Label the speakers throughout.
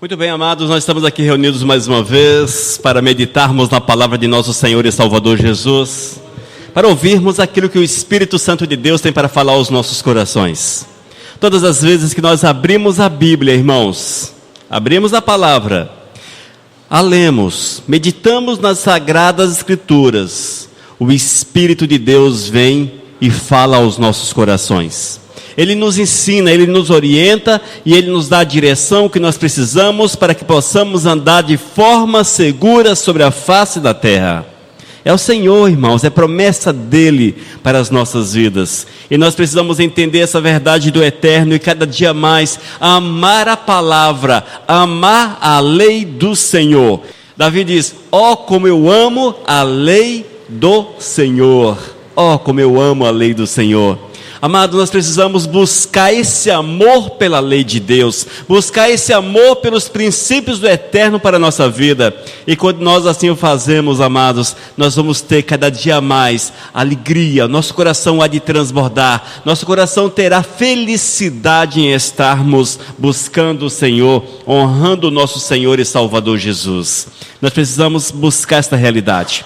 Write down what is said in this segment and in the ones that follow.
Speaker 1: Muito bem, amados, nós estamos aqui reunidos mais uma vez para meditarmos na palavra de nosso Senhor e Salvador Jesus, para ouvirmos aquilo que o Espírito Santo de Deus tem para falar aos nossos corações. Todas as vezes que nós abrimos a Bíblia, irmãos, abrimos a palavra, a lemos, meditamos nas Sagradas Escrituras, o Espírito de Deus vem e fala aos nossos corações. Ele nos ensina, Ele nos orienta e Ele nos dá a direção que nós precisamos para que possamos andar de forma segura sobre a face da terra. É o Senhor, irmãos, é promessa dEle para as nossas vidas. E nós precisamos entender essa verdade do eterno e cada dia mais amar a palavra, amar a lei do Senhor. Davi diz, como eu amo a lei do Senhor. Como eu amo a lei do Senhor. Amado, nós precisamos buscar esse amor pela lei de Deus, buscar esse amor pelos princípios do eterno para a nossa vida. E quando nós assim o fazemos, amados, nós vamos ter cada dia mais alegria, nosso coração há de transbordar, nosso coração terá felicidade em estarmos buscando o Senhor, honrando o nosso Senhor e Salvador Jesus. Nós precisamos buscar esta realidade.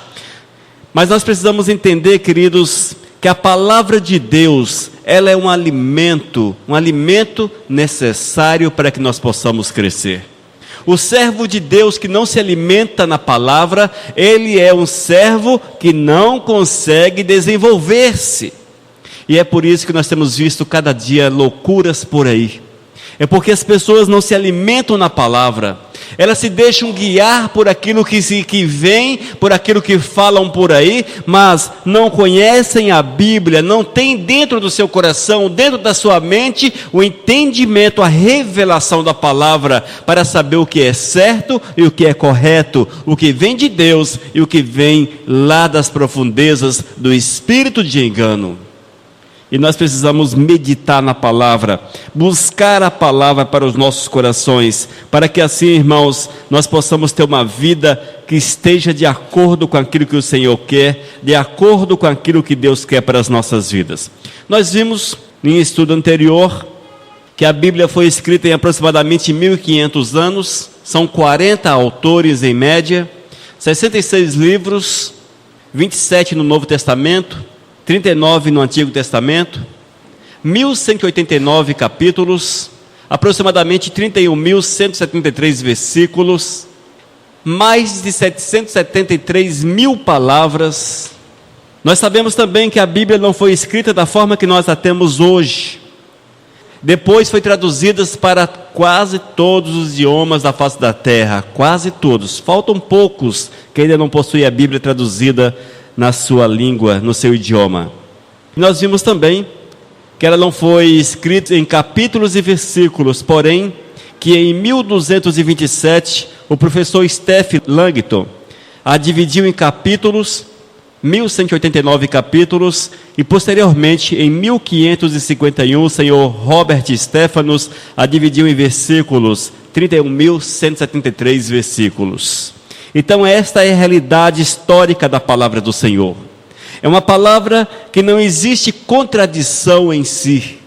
Speaker 1: Mas nós precisamos entender, queridos, que a palavra de Deus, ela é um alimento necessário para que nós possamos crescer. O servo de Deus que não se alimenta na palavra, ele é um servo que não consegue desenvolver-se. E é por isso que nós temos visto cada dia loucuras por aí. É porque as pessoas não se alimentam na palavra. Elas se deixam guiar por aquilo que vem, por aquilo que falam por aí, mas não conhecem a Bíblia, não tem dentro do seu coração, dentro da sua mente, o entendimento, a revelação da palavra, para saber o que é certo e o que é correto, o que vem de Deus e o que vem lá das profundezas do espírito de engano. E nós precisamos meditar na palavra, buscar a palavra para os nossos corações, para que assim, irmãos, nós possamos ter uma vida que esteja de acordo com aquilo que o Senhor quer, de acordo com aquilo que Deus quer para as nossas vidas. Nós vimos em estudo anterior que a Bíblia foi escrita em aproximadamente 1500 anos, são 40 autores em média, 66 livros, 27 no Novo Testamento, 39 no Antigo Testamento, 1189 capítulos, aproximadamente 31.173 versículos, mais de 773 mil palavras. Nós sabemos também que a Bíblia não foi escrita da forma que nós a temos hoje. Depois foi traduzida para quase todos os idiomas da face da terra, quase todos. Faltam poucos que ainda não possuem a Bíblia traduzida na sua língua, no seu idioma. Nós vimos também que ela não foi escrita em capítulos e versículos, porém, que em 1227, o professor Stephen Langton a dividiu em capítulos, 1189 capítulos, e posteriormente, em 1551, o senhor Robert Stephanus a dividiu em versículos, 31.173 versículos. Então esta é a realidade histórica da palavra do Senhor. É uma palavra que não existe contradição em si.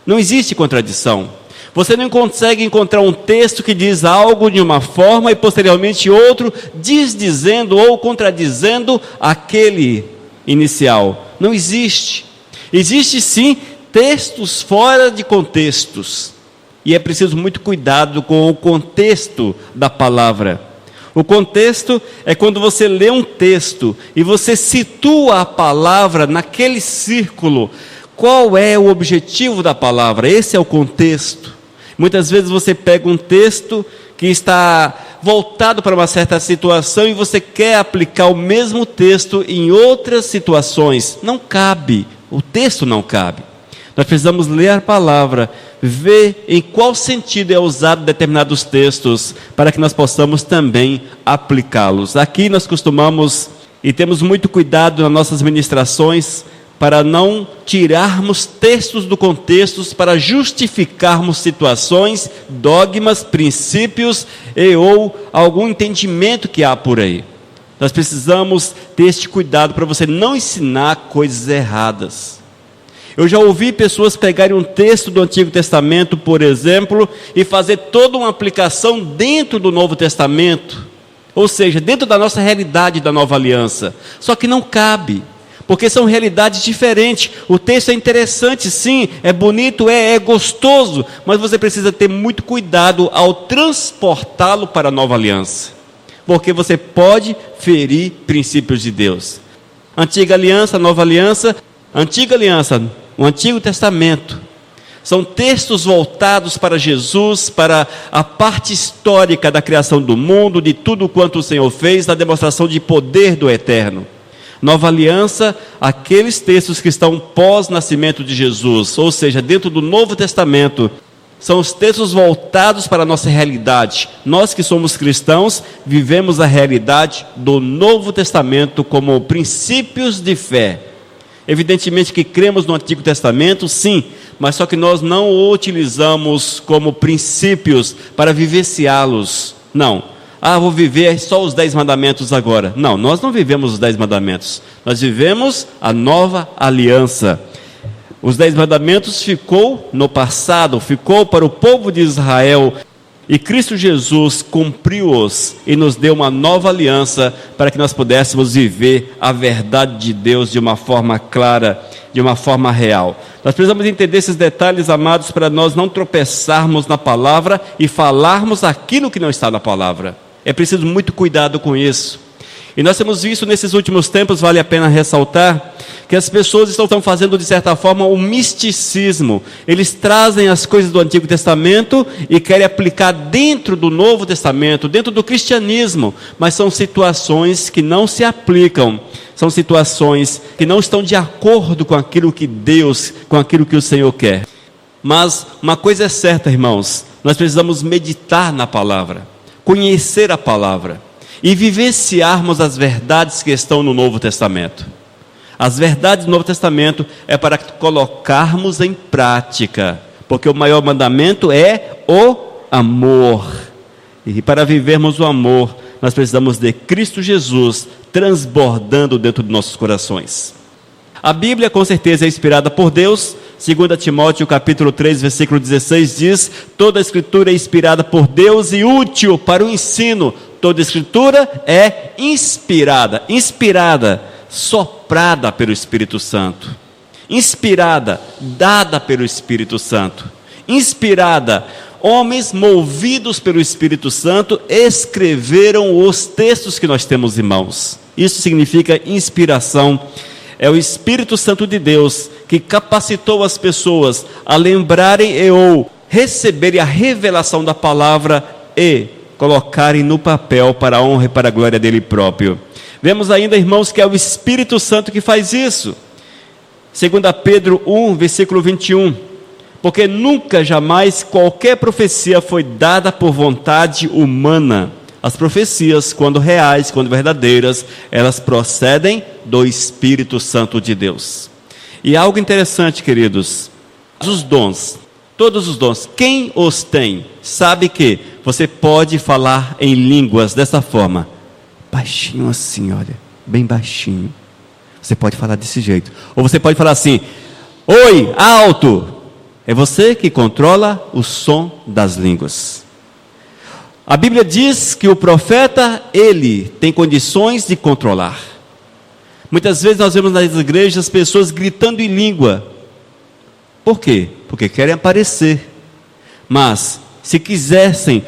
Speaker 1: Não existe contradição. Você não consegue encontrar um texto que diz algo de uma forma e posteriormente outro desdizendo ou contradizendo aquele inicial. Não existe. Existe sim textos fora de contextos. E é preciso muito cuidado com o contexto da palavra. O contexto é quando você lê um texto e você situa a palavra naquele círculo. Qual é o objetivo da palavra? Esse é o contexto. Muitas vezes você pega um texto que está voltado para uma certa situação e você quer aplicar o mesmo texto em outras situações. Não cabe, o texto não cabe. Nós precisamos ler a palavra, ver em qual sentido é usado determinados textos, para que nós possamos também aplicá-los. Aqui nós costumamos e temos muito cuidado nas nossas ministrações, para não tirarmos textos do contexto, para justificarmos situações, dogmas, princípios ou algum entendimento que há por aí. Nós precisamos ter este cuidado para você não ensinar coisas erradas. Eu já ouvi pessoas pegarem um texto do Antigo Testamento, por exemplo, e fazer toda uma aplicação dentro do Novo Testamento, ou seja, dentro da nossa realidade da Nova Aliança. Só que não cabe, porque são realidades diferentes. O texto é interessante, sim, é bonito, é gostoso, mas você precisa ter muito cuidado ao transportá-lo para a Nova Aliança, porque você pode ferir princípios de Deus. Antiga Aliança, Nova Aliança. Antiga Aliança, o Antigo Testamento, são textos voltados para Jesus, para a parte histórica da criação do mundo, de tudo quanto o Senhor fez, da demonstração de poder do Eterno. Nova Aliança, aqueles textos que estão pós-nascimento de Jesus, ou seja, dentro do Novo Testamento, são os textos voltados para a nossa realidade. Nós que somos cristãos, vivemos a realidade do Novo Testamento como princípios de fé. Evidentemente que cremos no Antigo Testamento, sim, mas só que nós não o utilizamos como princípios para vivenciá-los. Não. Vou viver só os 10 mandamentos agora. Não, nós não vivemos os 10 mandamentos. Nós vivemos a Nova Aliança. Os 10 mandamentos ficou no passado, ficou para o povo de Israel, e Cristo Jesus cumpriu-os e nos deu uma nova aliança para que nós pudéssemos viver a verdade de Deus de uma forma clara, de uma forma real. Nós precisamos entender esses detalhes, amados, para nós não tropeçarmos na palavra e falarmos aquilo que não está na palavra. É preciso muito cuidado com isso. E nós temos visto nesses últimos tempos, vale a pena ressaltar, que as pessoas estão fazendo de certa forma um misticismo. Eles trazem as coisas do Antigo Testamento e querem aplicar dentro do Novo Testamento, dentro do cristianismo, mas são situações que não se aplicam, são situações que não estão de acordo com aquilo que Deus, com aquilo que o Senhor quer. Mas uma coisa é certa, irmãos, nós precisamos meditar na palavra, conhecer a palavra e vivenciarmos as verdades que estão no Novo Testamento. As verdades do Novo Testamento é para colocarmos em prática, porque o maior mandamento é o amor. E para vivermos o amor, nós precisamos de Cristo Jesus transbordando dentro de nossos corações. A Bíblia com certeza é inspirada por Deus. 2 Timóteo capítulo 3, versículo 16 diz: toda a escritura é inspirada por Deus e útil para o ensino. Toda escritura é inspirada, soprada pelo Espírito Santo, inspirada, dada pelo Espírito Santo, inspirada. Homens movidos pelo Espírito Santo escreveram os textos que nós temos em mãos. Isso significa inspiração. É o Espírito Santo de Deus que capacitou as pessoas a lembrarem ou receberem a revelação da palavra e colocarem no papel para a honra e para a glória dele próprio. Vemos ainda, irmãos, que é o Espírito Santo que faz isso. 2 Pedro 1, versículo 21. Porque nunca, jamais, qualquer profecia foi dada por vontade humana. As profecias, quando reais, quando verdadeiras, elas procedem do Espírito Santo de Deus. E algo interessante, queridos, os dons, todos os dons, quem os tem, sabe que você pode falar em línguas dessa forma, baixinho assim, olha, bem baixinho. Você pode falar desse jeito. Ou você pode falar assim, oi, alto. É você que controla o som das línguas. A Bíblia diz que o profeta, ele tem condições de controlar. Muitas vezes nós vemos nas igrejas pessoas gritando em língua. Por quê? Porque querem aparecer. Mas, se quisessem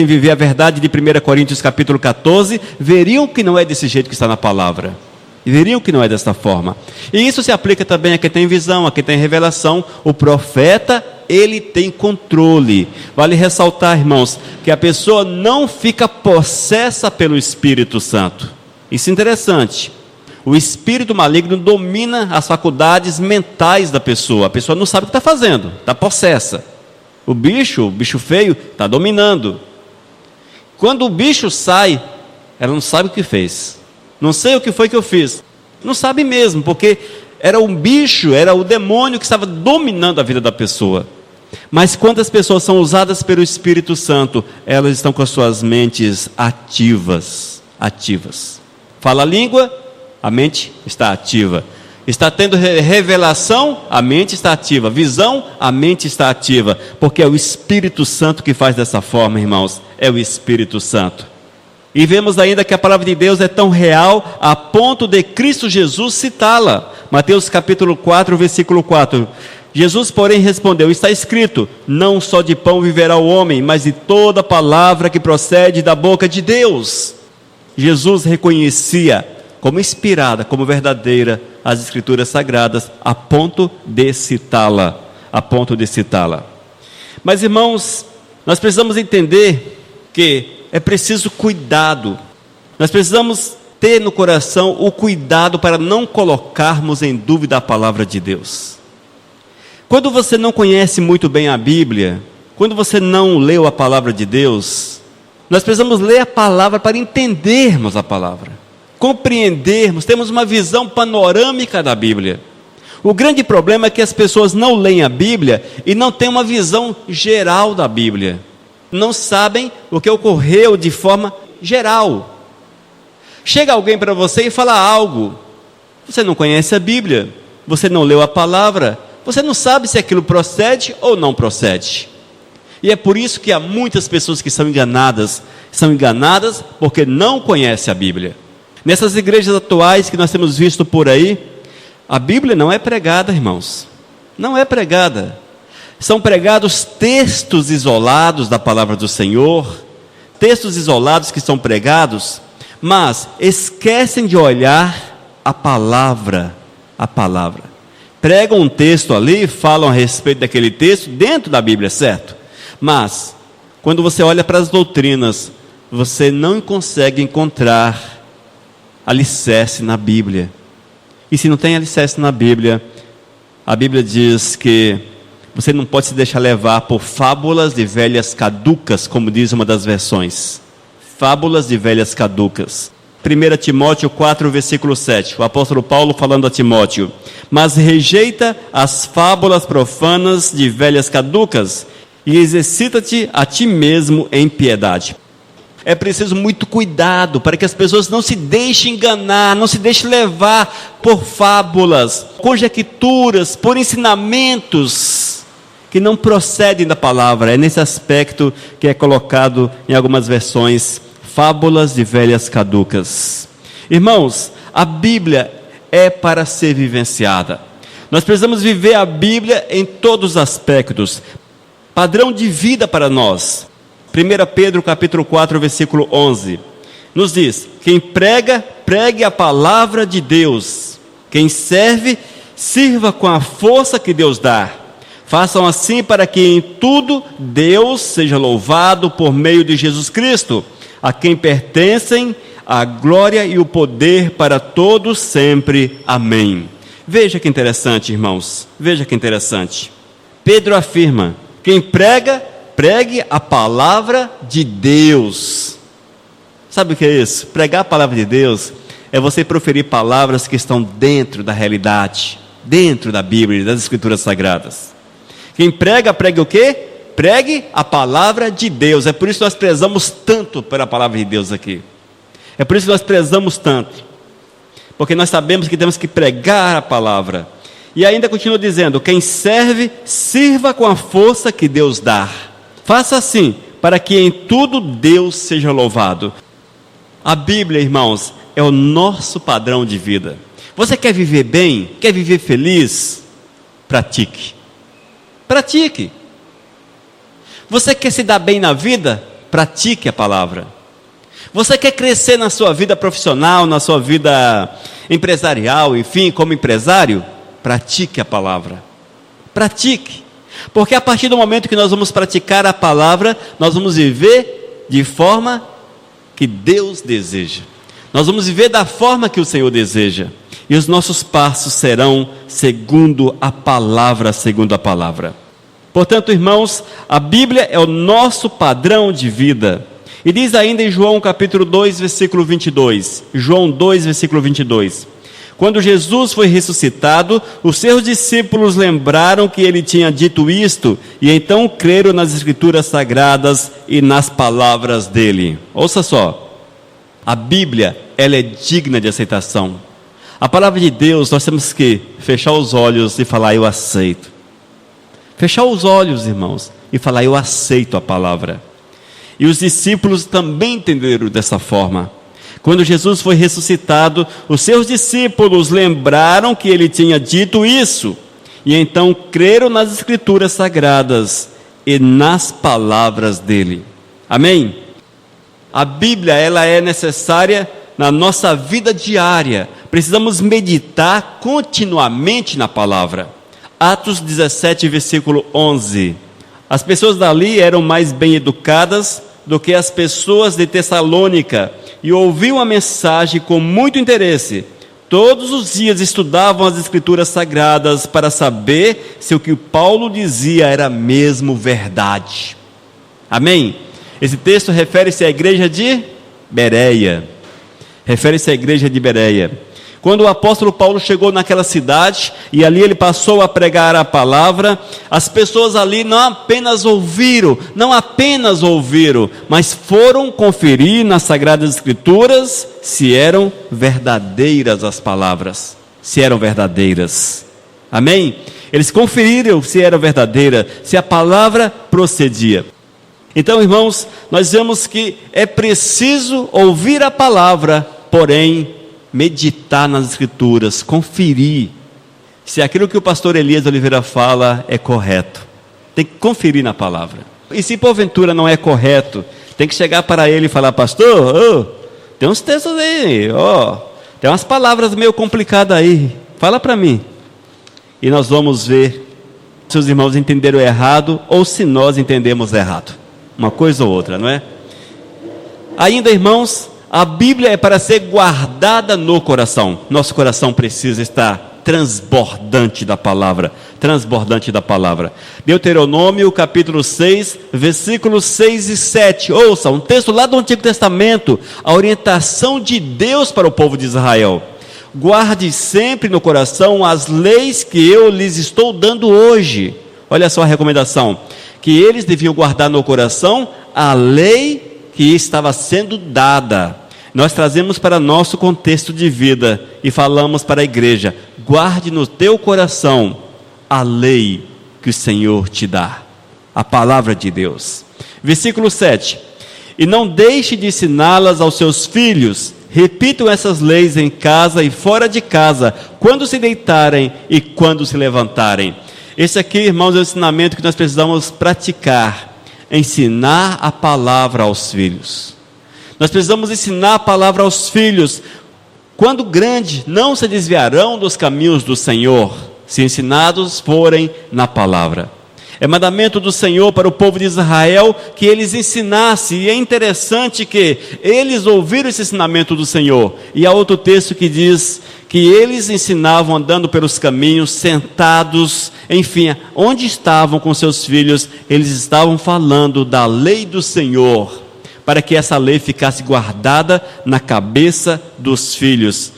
Speaker 1: viver a verdade de 1 Coríntios capítulo 14, veriam que não é desse jeito que está na palavra. E veriam que não é desta forma. E isso se aplica também a quem tem visão, a quem tem revelação. O profeta, ele tem controle. Vale ressaltar, irmãos, que a pessoa não fica possessa pelo Espírito Santo. Isso é interessante. O espírito maligno domina as faculdades mentais da pessoa. A pessoa não sabe o que está fazendo, está possessa. O bicho feio, está dominando. Quando o bicho sai, ela não sabe o que fez. Não sei o que foi que eu fiz. Não sabe mesmo, porque era um bicho, era o demônio que estava dominando a vida da pessoa. Mas quando as pessoas são usadas pelo Espírito Santo, elas estão com as suas mentes ativas. Fala a língua, a mente está ativa. Está tendo revelação, a mente está ativa. Visão, a mente está ativa. Porque é o Espírito Santo que faz dessa forma, irmãos. É o Espírito Santo. E vemos ainda que a palavra de Deus é tão real a ponto de Cristo Jesus citá-la. Mateus capítulo 4, versículo 4. Jesus, porém, respondeu: está escrito, não só de pão viverá o homem, mas de toda palavra que procede da boca de Deus. Jesus reconhecia como inspirada, como verdadeira, as Escrituras Sagradas, a ponto de citá-la, Mas, irmãos, nós precisamos entender que é preciso cuidado. Nós precisamos ter no coração o cuidado para não colocarmos em dúvida a palavra de Deus. Quando você não conhece muito bem a Bíblia, quando você não leu a palavra de Deus, nós precisamos ler a palavra para entendermos a palavra, compreendermos, temos uma visão panorâmica da Bíblia. O grande problema é que as pessoas não leem a Bíblia e não têm uma visão geral da Bíblia. Não sabem o que ocorreu de forma geral. Chega alguém para você e fala algo. Você não conhece a Bíblia, você não leu a palavra, você não sabe se aquilo procede ou não procede. E é por isso que há muitas pessoas que são enganadas porque não conhecem a Bíblia. Nessas igrejas atuais que nós temos visto por aí, a Bíblia não é pregada, irmãos. Não é pregada. São pregados textos isolados da palavra do Senhor, textos isolados que são pregados, mas esquecem de olhar a palavra. Pregam um texto ali, falam a respeito daquele texto dentro da Bíblia, certo? Mas, quando você olha para as doutrinas, você não consegue encontrar alicerce na Bíblia. E se não tem alicerce na Bíblia, a Bíblia diz que você não pode se deixar levar por fábulas de velhas caducas, como diz uma das versões. Fábulas de velhas caducas. 1 Timóteo 4, versículo 7. O apóstolo Paulo falando a Timóteo: mas rejeita as fábulas profanas de velhas caducas e exercita-te a ti mesmo em piedade. É preciso muito cuidado para que as pessoas não se deixem enganar, não se deixem levar por fábulas, conjecturas, por ensinamentos que não procedem da palavra. É nesse aspecto que é colocado em algumas versões, fábulas de velhas caducas. Irmãos, a Bíblia é para ser vivenciada. Nós precisamos viver a Bíblia em todos os aspectos. Padrão de vida para nós. 1 Pedro capítulo 4, versículo 11, nos diz: quem prega, pregue a palavra de Deus. Quem serve, sirva com a força que Deus dá. Façam assim para que em tudo Deus seja louvado por meio de Jesus Cristo, a quem pertencem a glória e o poder para todos sempre. Amém. Veja que interessante, irmãos. Veja que interessante. Pedro afirma: quem prega, pregue a palavra de Deus. Sabe o que é isso? Pregar a palavra de Deus é você proferir palavras que estão dentro da realidade, dentro da Bíblia, das Escrituras Sagradas. Quem prega, pregue o quê? Pregue a palavra de Deus. É por isso que nós prezamos tanto pela palavra de Deus aqui. É por isso que nós prezamos tanto, porque nós sabemos que temos que pregar a palavra. E ainda continua dizendo: quem serve, sirva com a força que Deus dá. Faça assim, para que em tudo Deus seja louvado. A Bíblia, irmãos, é o nosso padrão de vida. Você quer viver bem? Quer viver feliz? Pratique. Pratique. Você quer se dar bem na vida? Pratique a palavra. Você quer crescer na sua vida profissional, na sua vida empresarial, enfim, como empresário? Pratique a palavra. Pratique. Porque a partir do momento que nós vamos praticar a palavra, nós vamos viver de forma que Deus deseja. Nós vamos viver da forma que o Senhor deseja. E os nossos passos serão segundo a palavra, Portanto, irmãos, a Bíblia é o nosso padrão de vida. E diz ainda em João capítulo 2, versículo 22. João 2, versículo 22. Quando Jesus foi ressuscitado, os seus discípulos lembraram que ele tinha dito isto, e então creram nas Escrituras Sagradas e nas palavras dele. Ouça só, a Bíblia, ela é digna de aceitação. A palavra de Deus, nós temos que fechar os olhos e falar: eu aceito. Fechar os olhos, irmãos, e falar: eu aceito a palavra. E os discípulos também entenderam dessa forma. Quando Jesus foi ressuscitado, os seus discípulos lembraram que ele tinha dito isso, e então creram nas Escrituras Sagradas e nas palavras dele. Amém? A Bíblia, ela é necessária na nossa vida diária. Precisamos meditar continuamente na palavra. Atos 17, versículo 11. As pessoas dali eram mais bem educadas do que as pessoas de Tessalônica e ouviam a mensagem com muito interesse. Todos os dias estudavam as Escrituras Sagradas para saber se o que Paulo dizia era mesmo verdade. Amém? Esse texto refere-se à igreja de Bereia. Refere-se à igreja de Bereia. Quando o apóstolo Paulo chegou naquela cidade, e ali ele passou a pregar a palavra, as pessoas ali não apenas ouviram, mas foram conferir nas Sagradas Escrituras se eram verdadeiras as palavras, se eram verdadeiras. Amém? Eles conferiram se era verdadeira, se a palavra procedia. Então, irmãos, nós vemos que é preciso ouvir a palavra, porém meditar nas Escrituras, conferir se aquilo que o pastor Elias Oliveira fala é correto. Tem que conferir na palavra. E se porventura não é correto, tem que chegar para ele e falar: pastor, tem uns textos aí, tem umas palavras meio complicadas aí, fala para mim. E nós vamos ver se os irmãos entenderam errado ou se nós entendemos errado. Uma coisa ou outra, não é? Ainda, irmãos, a Bíblia é para ser guardada no coração. Nosso coração precisa estar transbordante da palavra. Transbordante da palavra. Deuteronômio capítulo 6, versículos 6 e 7. Ouça, um texto lá do Antigo Testamento. A orientação de Deus para o povo de Israel. Guarde sempre no coração as leis que eu lhes estou dando hoje. Olha só a recomendação. Que eles deviam guardar no coração a lei que estava sendo dada. Nós trazemos para nosso contexto de vida e falamos para a igreja: guarde no teu coração a lei que o Senhor te dá, a palavra de Deus. Versículo 7: e não deixe de ensiná-las aos seus filhos, repitam essas leis em casa e fora de casa, quando se deitarem e quando se levantarem. Esse aqui, irmãos, é o ensinamento que nós precisamos praticar: ensinar a palavra aos filhos. Nós precisamos ensinar a palavra aos filhos. Quando grande, não se desviarão dos caminhos do Senhor, se ensinados forem na palavra. É mandamento do Senhor para o povo de Israel que eles ensinassem, e é interessante que eles ouviram esse ensinamento do Senhor. E há outro texto que diz que eles ensinavam andando pelos caminhos, sentados, enfim, onde estavam com seus filhos, eles estavam falando da lei do Senhor, para que essa lei ficasse guardada na cabeça dos filhos.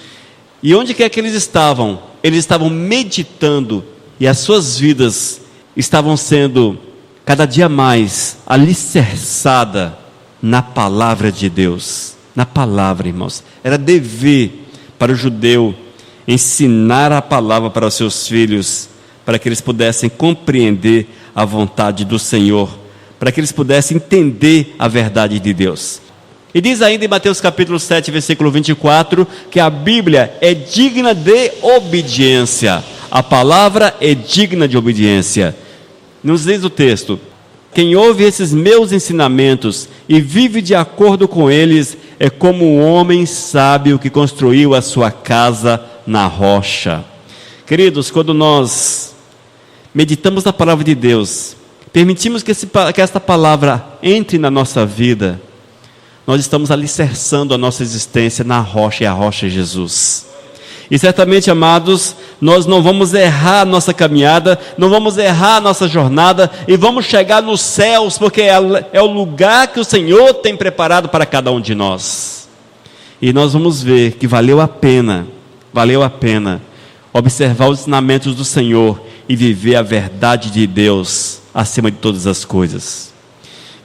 Speaker 1: E onde quer que eles estavam? Eles estavam meditando, e as suas vidas estavam sendo cada dia mais alicerçadas na palavra de Deus. Na palavra, irmãos. Era dever para o judeu ensinar a palavra para os seus filhos, para que eles pudessem compreender a vontade do Senhor, para que eles pudessem entender a verdade de Deus. E diz ainda em Mateus capítulo 7, versículo 24, que a Bíblia é digna de obediência. A palavra é digna de obediência. Nos diz o texto: quem ouve esses meus ensinamentos e vive de acordo com eles, é como um homem sábio que construiu a sua casa na rocha. Queridos, quando nós meditamos na palavra de Deus, permitimos que esta palavra entre na nossa vida, nós estamos alicerçando a nossa existência na rocha, e a rocha é Jesus. E certamente, amados, nós não vamos errar a nossa caminhada, não vamos errar a nossa jornada, e vamos chegar nos céus, porque é o lugar que o Senhor tem preparado para cada um de nós. E nós vamos ver que valeu a pena observar os ensinamentos do Senhor e viver a verdade de Deus acima de todas as coisas.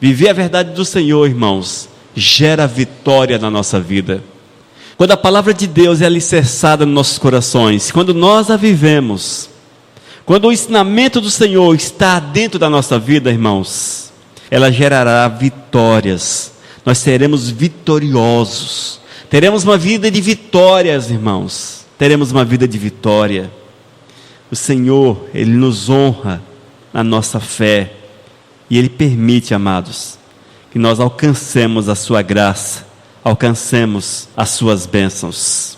Speaker 1: Viver a verdade do Senhor, irmãos, gera vitória na nossa vida. Quando a palavra de Deus é alicerçada nos nossos corações, quando nós a vivemos, quando o ensinamento do Senhor está dentro da nossa vida, irmãos, ela gerará vitórias. Nós seremos vitoriosos. Teremos uma vida de vitórias, irmãos. Teremos uma vida de vitória. O Senhor, Ele nos honra na nossa fé. E Ele permite, amados, que nós alcancemos a sua graça, alcancemos as suas bênçãos.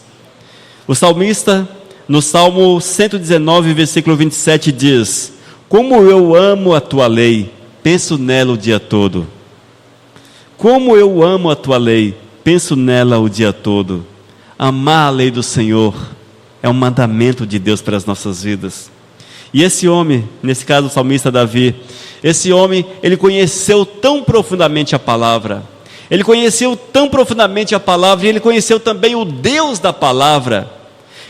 Speaker 1: O salmista, no Salmo 119, versículo 27, diz: como eu amo a tua lei, penso nela o dia todo. Como eu amo a tua lei, penso nela o dia todo. Amar a lei do Senhor é um mandamento de Deus para as nossas vidas. E esse homem, nesse caso o salmista Davi, esse homem, ele conheceu tão profundamente a palavra, ele conheceu tão profundamente a palavra, e ele conheceu também o Deus da palavra,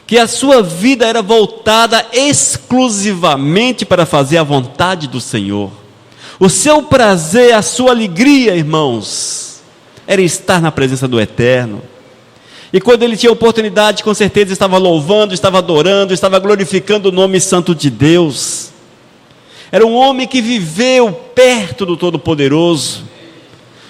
Speaker 1: que a sua vida era voltada exclusivamente para fazer a vontade do Senhor. O seu prazer, a sua alegria, irmãos, era estar na presença do Eterno. E quando ele tinha oportunidade, com certeza estava louvando, estava adorando, estava glorificando o nome santo de Deus. Era um homem que viveu perto do Todo-Poderoso.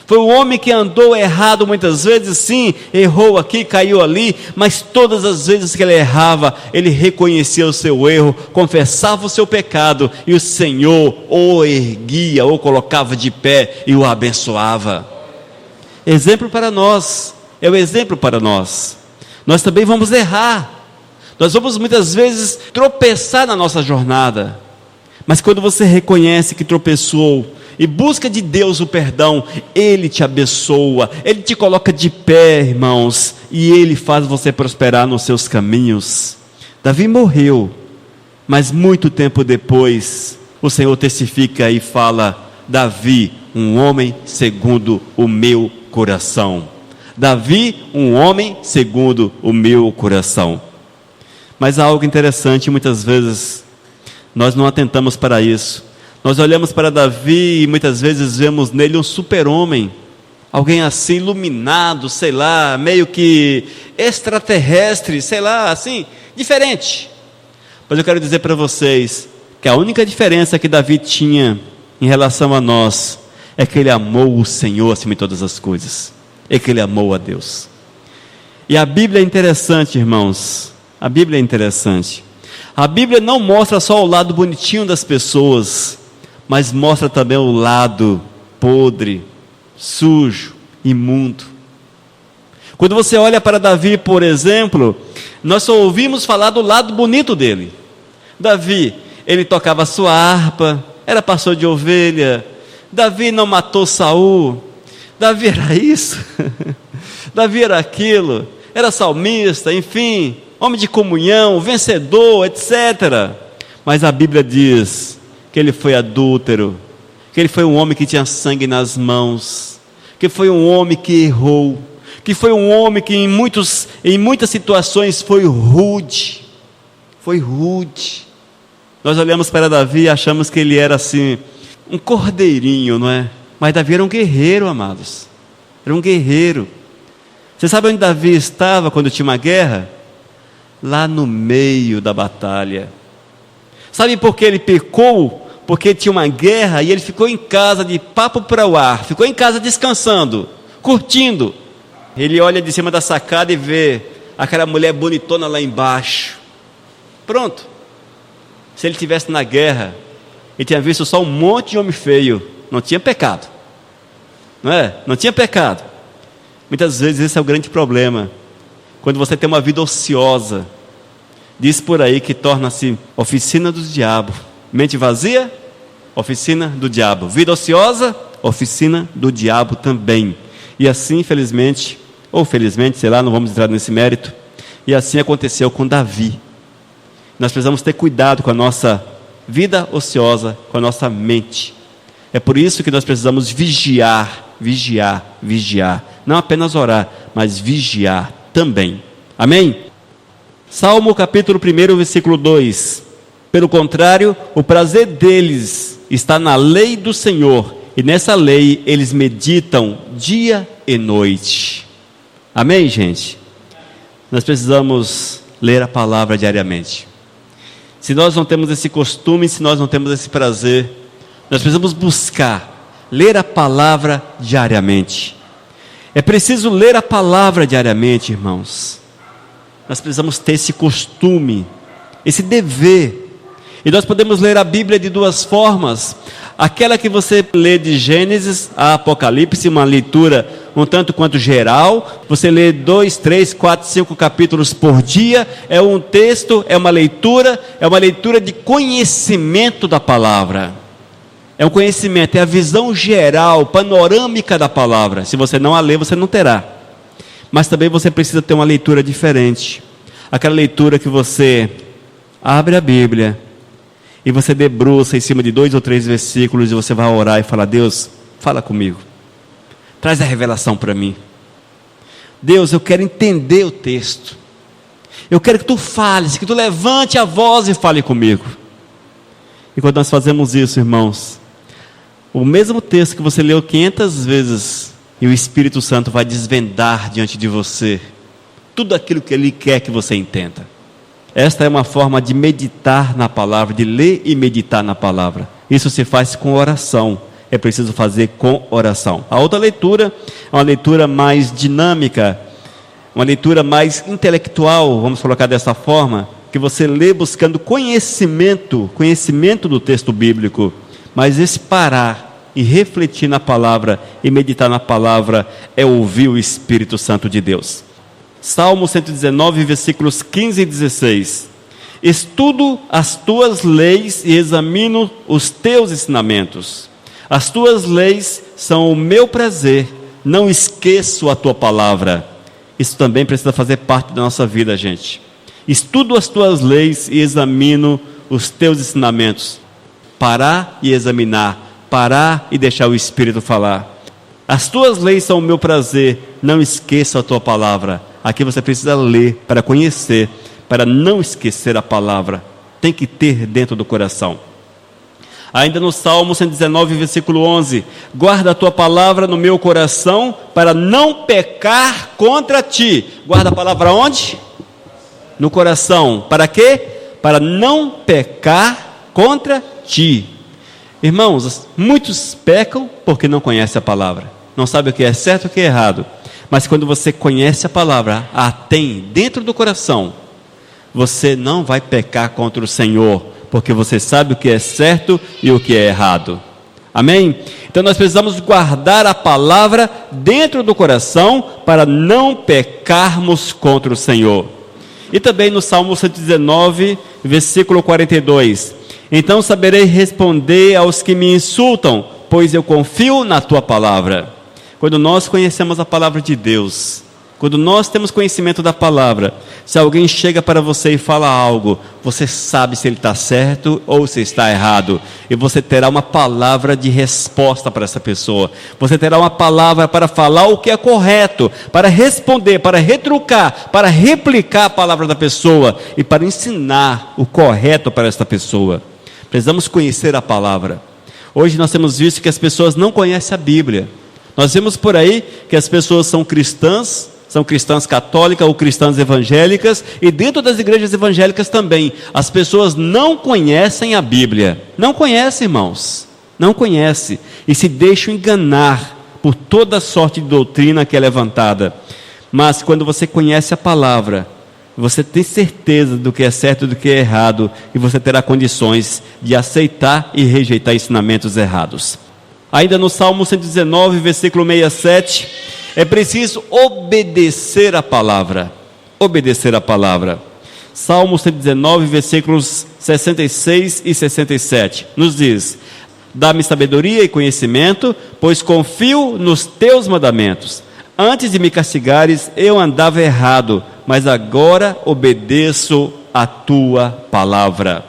Speaker 1: Foi um homem que andou errado muitas vezes, sim, errou aqui, caiu ali, mas todas as vezes que ele errava, ele reconhecia o seu erro, confessava o seu pecado, e o Senhor o erguia, ou colocava de pé e o abençoava. Exemplo para nós, é o exemplo para nós. Nós também vamos errar, nós vamos muitas vezes tropeçar na nossa jornada, mas quando você reconhece que tropeçou, e busca de Deus o perdão, Ele te abençoa, Ele te coloca de pé, irmãos, e Ele faz você prosperar nos seus caminhos. Davi morreu, mas muito tempo depois, o Senhor testifica e fala: Davi, um homem segundo o meu coração. Davi, um homem segundo o meu coração. Mas há algo interessante, muitas vezes nós não atentamos para isso. Nós olhamos para Davi e muitas vezes vemos nele um super-homem, alguém assim iluminado, sei lá, meio que extraterrestre, sei lá, assim, diferente. Mas eu quero dizer para vocês que a única diferença que Davi tinha em relação a nós é que ele amou o Senhor acima de todas as coisas, é que ele amou a Deus. E a Bíblia é interessante, irmãos, a Bíblia é interessante. A Bíblia não mostra só o lado bonitinho das pessoas, mas mostra também o lado podre, sujo, imundo. Quando você olha para Davi, por exemplo, nós só ouvimos falar do lado bonito dele. Davi, ele tocava sua harpa, era pastor de ovelha. Davi não matou Saul. Davi era isso. Davi era aquilo. Era salmista, enfim, homem de comunhão, vencedor, etc. Mas a Bíblia diz que ele foi adúltero, que ele foi um homem que tinha sangue nas mãos, que foi um homem que errou, que foi um homem que em muitas situações foi rude. Nós olhamos para Davi e achamos que ele era assim, um cordeirinho, não é? Mas Davi era um guerreiro, amados, era um guerreiro. Você sabe onde Davi estava quando tinha uma guerra? Lá no meio da batalha. Sabe por que ele pecou? Porque tinha uma guerra e ele ficou em casa de papo para o ar, ficou em casa descansando, curtindo. Ele olha de cima da sacada e vê aquela mulher bonitona lá embaixo. Pronto. Se ele estivesse na guerra e tinha visto só um monte de homem feio, não tinha pecado, não é? Não tinha pecado. Muitas vezes esse é o grande problema, quando você tem uma vida ociosa. Diz por aí que torna-se oficina do diabo. Mente vazia, oficina do diabo. Vida ociosa, oficina do diabo também. E assim, infelizmente, ou felizmente, sei lá, não vamos entrar nesse mérito, e assim aconteceu com Davi. Nós precisamos ter cuidado com a nossa vida ociosa, com a nossa mente. É por isso que nós precisamos vigiar. Não apenas orar, mas vigiar também. Amém? Salmo capítulo 1, versículo 2. Pelo contrário, o prazer deles está na lei do Senhor, e nessa lei eles meditam dia e noite. Amém, gente? Nós precisamos ler a palavra diariamente. Se nós não temos esse costume, se nós não temos esse prazer, nós precisamos buscar ler a palavra diariamente. É preciso ler a palavra diariamente, irmãos. Nós precisamos ter esse costume, esse dever. E nós podemos ler a Bíblia de duas formas. Aquela que você lê de Gênesis a Apocalipse, uma leitura um tanto quanto geral. Você lê 2, 3, 4, 5 capítulos por dia. É um texto, é uma leitura de conhecimento da palavra. É um conhecimento, é a visão geral, panorâmica da palavra. Se você não a lê, você não terá. Mas também você precisa ter uma leitura diferente. Aquela leitura que você abre a Bíblia e você debruça em cima de 2 ou 3 versículos e você vai orar e falar: Deus, fala comigo. Traz a revelação para mim. Deus, eu quero entender o texto. Eu quero que tu fales, que tu levante a voz e fale comigo. E quando nós fazemos isso, irmãos, o mesmo texto que você leu 500 vezes, e o Espírito Santo vai desvendar diante de você tudo aquilo que Ele quer que você entenda. Esta é uma forma de meditar na palavra, de ler e meditar na palavra. Isso se faz com oração. É preciso fazer com oração. A outra leitura é uma leitura mais dinâmica, uma leitura mais intelectual, vamos colocar dessa forma, que você lê buscando conhecimento do texto bíblico. Mas esse parar e refletir na palavra e meditar na palavra é ouvir o Espírito Santo de Deus. Salmo 119, versículos 15 e 16. Estudo as tuas leis e examino os teus ensinamentos. As tuas leis são o meu prazer, não esqueço a tua palavra. Isso também precisa fazer parte da nossa vida, gente. Estudo as tuas leis e examino os teus ensinamentos. Parar e examinar, parar e deixar o Espírito falar. As tuas leis são o meu prazer, não esqueça a tua palavra. Aqui você precisa ler para conhecer, para não esquecer a palavra. Tem que ter dentro do coração. Ainda no Salmo 119, versículo 11. Guarda a tua palavra no meu coração, para não pecar contra ti. Guarda a palavra onde? No coração. Para quê? Para não pecar contra ti. Irmãos, muitos pecam porque não conhecem a palavra. Não sabem o que é certo e o que é errado. Mas quando você conhece a palavra, a tem dentro do coração, você não vai pecar contra o Senhor, porque você sabe o que é certo e o que é errado. Amém? Então nós precisamos guardar a palavra dentro do coração para não pecarmos contra o Senhor. E também no Salmo 119, versículo 42. Então saberei responder aos que me insultam, pois eu confio na tua palavra. Quando nós conhecemos a palavra de Deus, quando nós temos conhecimento da palavra, se alguém chega para você e fala algo, você sabe se ele está certo ou se está errado, e você terá uma palavra de resposta para essa pessoa, você terá uma palavra para falar o que é correto, para responder, para retrucar, para replicar a palavra da pessoa, e para ensinar o correto para esta pessoa. Precisamos conhecer a palavra. Hoje nós temos visto que as pessoas não conhecem a Bíblia. Nós vemos por aí que as pessoas são cristãs católicas ou cristãs evangélicas, e dentro das igrejas evangélicas também, as pessoas não conhecem a Bíblia. Não conhecem, irmãos. Não conhecem. E se deixam enganar por toda sorte de doutrina que é levantada. Mas quando você conhece a palavra, você tem certeza do que é certo e do que é errado, e você terá condições de aceitar e rejeitar ensinamentos errados. Ainda no Salmo 119, versículo 67, é preciso obedecer a palavra. Obedecer a palavra. Salmo 119, versículos 66 e 67, nos diz: dá-me sabedoria e conhecimento, pois confio nos teus mandamentos. Antes de me castigares, eu andava errado, mas agora obedeço a tua palavra.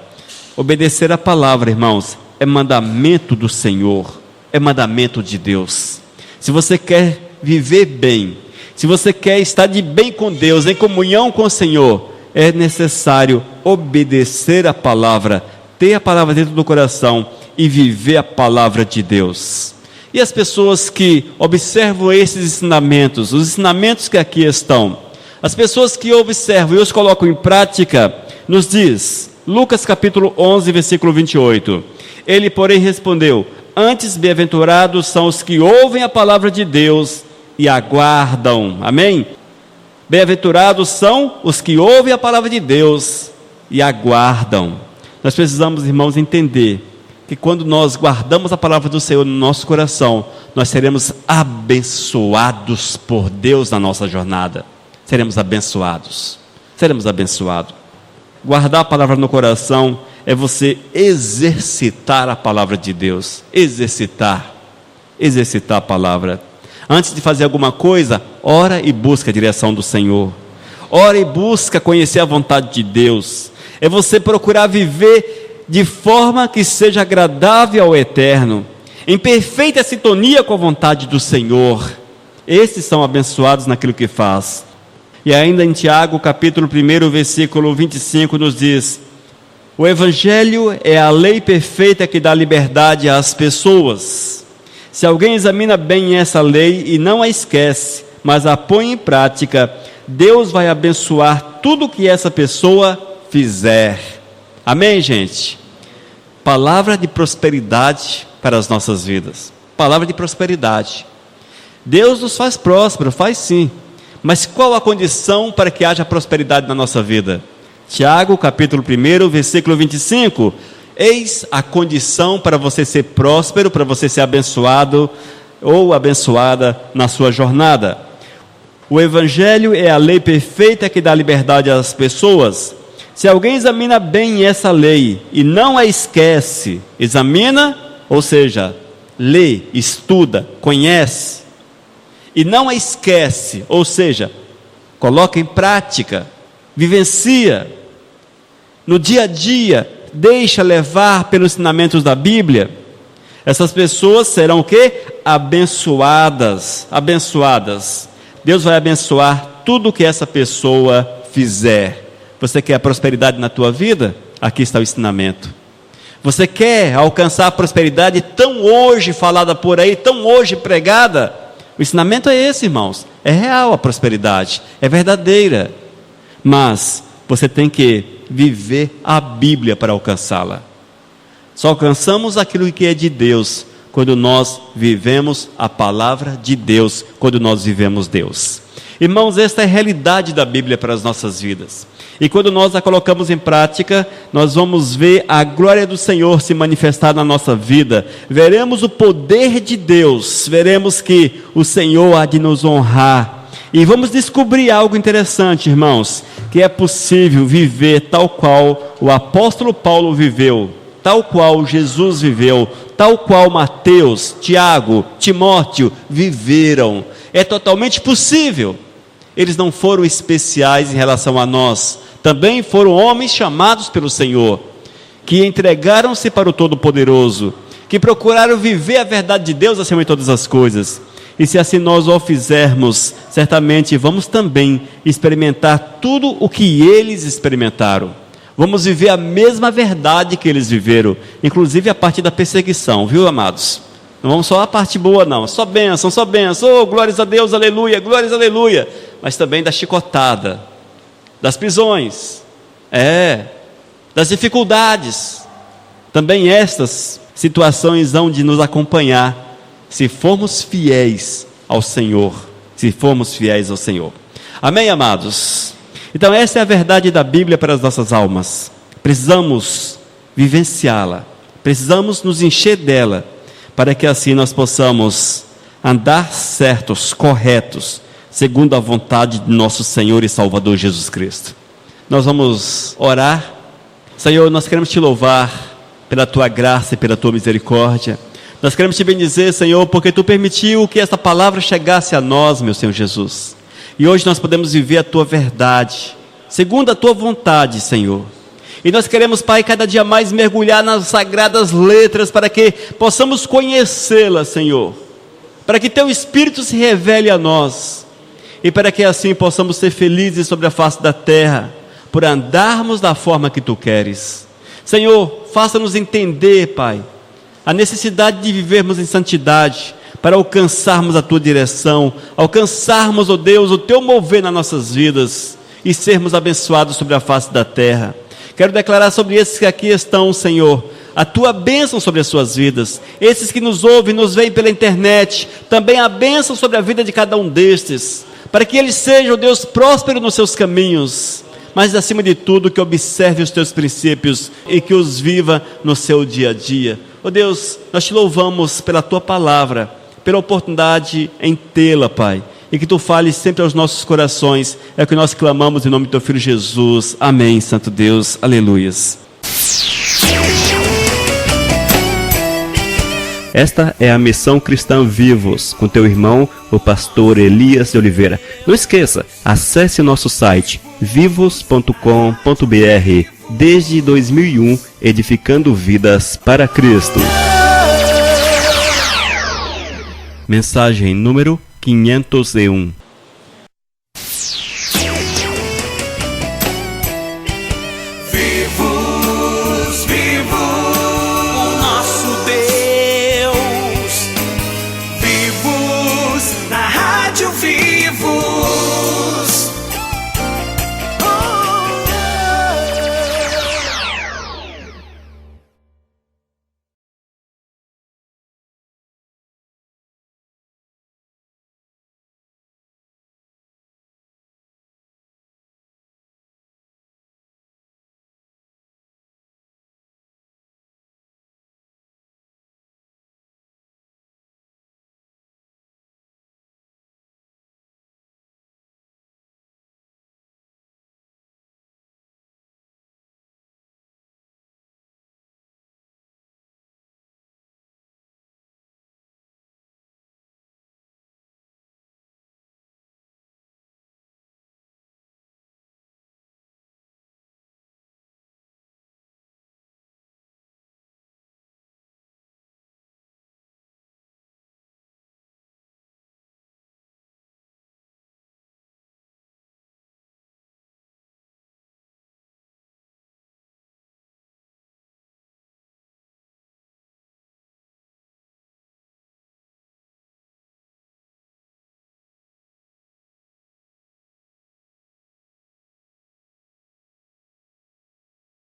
Speaker 1: Obedecer a palavra, irmãos, é mandamento do Senhor. É mandamento de Deus. Se você quer viver bem, se você quer estar de bem com Deus, em comunhão com o Senhor, é necessário obedecer a palavra, ter a palavra dentro do coração e viver a palavra de Deus. E as pessoas que observam esses ensinamentos, os ensinamentos que aqui estão, As pessoas que observam e os colocam em prática, nos diz, Lucas capítulo 11, versículo 28. Ele, porém, respondeu: antes bem-aventurados são os que ouvem a palavra de Deus e aguardam. Amém? Bem-aventurados são os que ouvem a palavra de Deus e aguardam. Nós precisamos, irmãos, entender que quando nós guardamos a palavra do Senhor no nosso coração, nós seremos abençoados por Deus na nossa jornada. Seremos abençoados. Seremos abençoados. Guardar a palavra no coração é você exercitar a palavra de Deus. Exercitar a palavra. Antes de fazer alguma coisa, ora e busca a direção do Senhor. Ora e busca conhecer a vontade de Deus. É você procurar viver de forma que seja agradável ao Eterno, em perfeita sintonia com a vontade do Senhor. Esses são abençoados naquilo que faz. E ainda em Tiago, capítulo 1, versículo 25, nos diz: o Evangelho é a lei perfeita que dá liberdade às pessoas. Se alguém examina bem essa lei e não a esquece, mas a põe em prática, Deus vai abençoar tudo que essa pessoa fizer. Amém, gente? Palavra de prosperidade para as nossas vidas. Palavra de prosperidade. Deus nos faz prósperos, faz sim. Mas qual a condição para que haja prosperidade na nossa vida? Tiago, capítulo 1, versículo 25. Eis a condição para você ser próspero, para você ser abençoado ou abençoada na sua jornada. O Evangelho é a lei perfeita que dá liberdade às pessoas. Se alguém examina bem essa lei e não a esquece, examina, ou seja, lê, estuda, conhece, e não a esquece, ou seja, coloca em prática, vivencia, no dia a dia, deixa levar pelos ensinamentos da Bíblia, essas pessoas serão o quê? Abençoadas. Deus vai abençoar tudo que essa pessoa fizer. Você quer a prosperidade na tua vida? Aqui está o ensinamento. Você quer alcançar a prosperidade tão hoje falada por aí, tão hoje pregada? O ensinamento é esse, irmãos. É real a prosperidade, é verdadeira. Mas você tem que viver a Bíblia para alcançá-la. Só alcançamos aquilo que é de Deus quando nós vivemos a palavra de Deus, quando nós vivemos Deus. Irmãos, esta é a realidade da Bíblia para as nossas vidas. E quando nós a colocamos em prática, nós vamos ver a glória do Senhor se manifestar na nossa vida. Veremos o poder de Deus, veremos que o Senhor há de nos honrar. E vamos descobrir algo interessante, irmãos, que é possível viver tal qual o apóstolo Paulo viveu, tal qual Jesus viveu, tal qual Mateus, Tiago, Timóteo viveram. É totalmente possível. Eles não foram especiais em relação a nós, também foram homens chamados pelo Senhor, que entregaram-se para o Todo-Poderoso, que procuraram viver a verdade de Deus acima de todas as coisas. E se assim nós o fizermos, certamente vamos também experimentar tudo o que eles experimentaram. Vamos viver a mesma verdade que eles viveram, inclusive a parte da perseguição, viu, amados? Não vamos só a parte boa não, só bênção, oh, glórias a Deus, aleluia, glórias, aleluia. Mas também da chicotada, das prisões, das dificuldades. Também estas situações hão de nos acompanhar, se formos fiéis ao Senhor, Amém, amados? Então essa é a verdade da Bíblia para as nossas almas. Precisamos vivenciá-la, precisamos nos encher dela, para que assim nós possamos andar certos, corretos, segundo a vontade de nosso Senhor e Salvador Jesus Cristo. Nós vamos orar. Senhor, nós queremos te louvar pela tua graça e pela tua misericórdia. Nós queremos te bendizer, Senhor, porque tu permitiu que esta palavra chegasse a nós, meu Senhor Jesus. E hoje nós podemos viver a tua verdade, segundo a tua vontade, Senhor. E nós queremos, Pai, cada dia mais mergulhar nas sagradas letras, para que possamos conhecê-las, Senhor, para que teu Espírito se revele a nós, e para que assim possamos ser felizes sobre a face da terra, por andarmos da forma que tu queres. Senhor, faça-nos entender, Pai, a necessidade de vivermos em santidade, para alcançarmos a Tua direção, alcançarmos, ó Deus, o Teu mover nas nossas vidas e sermos abençoados sobre a face da terra. Quero declarar sobre esses que aqui estão, Senhor, a Tua bênção sobre as suas vidas. Esses que nos ouvem, nos veem pela internet, também a bênção sobre a vida de cada um destes, para que eles sejam, Deus, prósperos nos seus caminhos, mas acima de tudo que observe os Teus princípios e que os viva no seu dia a dia. Ó Deus, nós Te louvamos pela Tua palavra, pela oportunidade em tê-la, Pai, e que Tu fales sempre aos nossos corações. É o que nós clamamos em nome do Teu Filho Jesus. Amém, Santo Deus. Aleluias. Esta é a Missão Cristã Vivos, com teu irmão, o pastor Elias de Oliveira. Não esqueça, acesse nosso site vivos.com.br. Desde 2001, edificando vidas para Cristo. Mensagem número 501.